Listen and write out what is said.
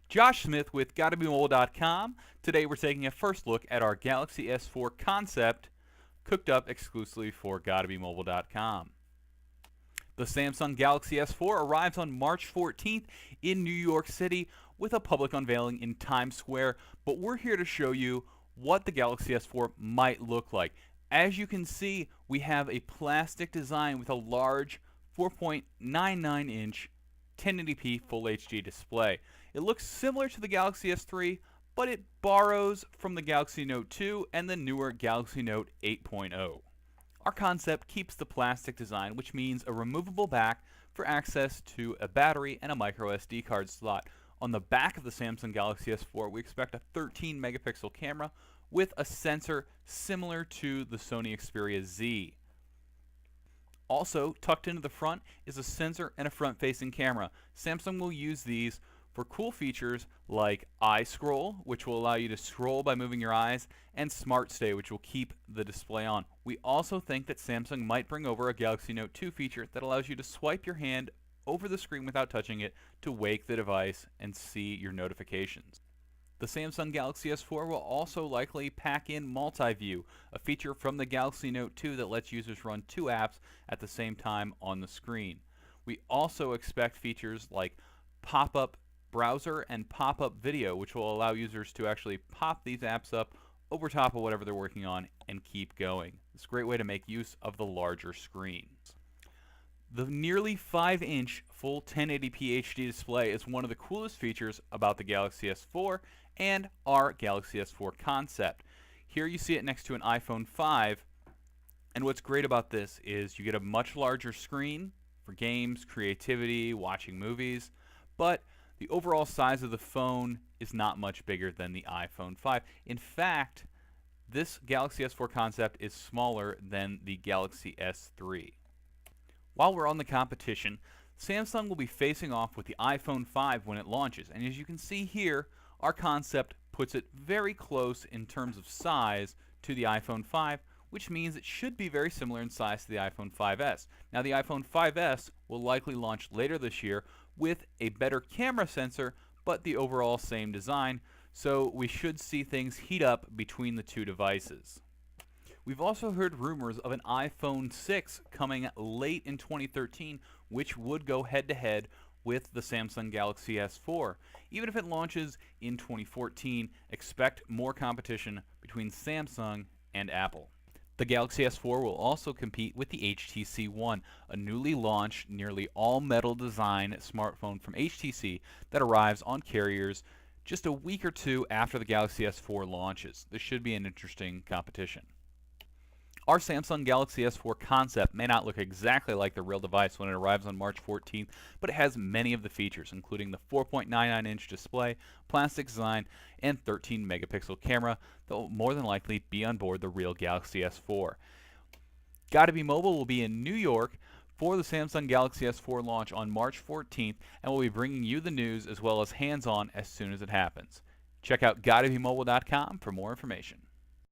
Josh Smith with GottaBeMobile.com. Today we're taking a first look at our Galaxy S4 concept, cooked up exclusively for GottaBeMobile.com. The Samsung Galaxy S4 arrives on March 14th in New York City with a public unveiling in Times Square, but we're here to show you what the Galaxy S4 might look like. As you can see, we have a plastic design with a large 4.99-inch 1080p Full HD display. It looks similar to the Galaxy S3, but it borrows from the Galaxy Note 2 and the newer Galaxy Note 8.0. Our concept keeps the plastic design, which means a removable back for access to a battery and a micro SD card slot. On the back of the Samsung Galaxy S4, we expect a 13 megapixel camera with a sensor similar to the Sony Xperia Z. Also, tucked into the front is a sensor and a front-facing camera. Samsung will use these for cool features like Eye Scroll, which will allow you to scroll by moving your eyes, and Smart Stay, which will keep the display on. We also think that Samsung might bring over a Galaxy Note 2 feature that allows you to swipe your hand over the screen without touching it to wake the device and see your notifications. The Samsung Galaxy S4 will also likely pack in Multi-View, a feature from the Galaxy Note 2 that lets users run two apps at the same time on the screen. We also expect features like pop-up browser and pop-up video, which will allow users to actually pop these apps up over top of whatever they're working on and keep going. It's a great way to make use of the larger screens. The nearly 5-inch full 1080p HD display is one of the coolest features about the Galaxy S4 and our Galaxy S4 concept. Here you see it next to an iPhone 5, and what's great about this is you get a much larger screen for games, creativity, watching movies, but the overall size of the phone is not much bigger than the iPhone 5. In fact, this Galaxy S4 concept is smaller than the Galaxy S3. While we're on the competition, Samsung will be facing off with the iPhone 5 when it launches, and as you can see here, our concept puts it very close in terms of size to the iPhone 5, which means it should be very similar in size to the iPhone 5S. Now, the iPhone 5S will likely launch later this year with a better camera sensor, but the overall same design, so we should see things heat up between the two devices. We've also heard rumors of an iPhone 6 coming late in 2013, which would go head-to-head with the Samsung Galaxy S4. Even if it launches in 2014, expect more competition between Samsung and Apple. The Galaxy S4 will also compete with the HTC One, a newly launched, nearly all-metal design smartphone from HTC that arrives on carriers just a week or two after the Galaxy S4 launches. This should be an interesting competition. Our Samsung Galaxy S4 concept may not look exactly like the real device when it arrives on March 14th, but it has many of the features, including the 4.99-inch display, plastic design, and 13 megapixel camera that will more than likely be on board the real Galaxy S4. Gotta Be Mobile will be in New York for the Samsung Galaxy S4 launch on March 14th, and we'll be bringing you the news as well as hands-on as soon as it happens. Check out GottaBeMobile.com for more information.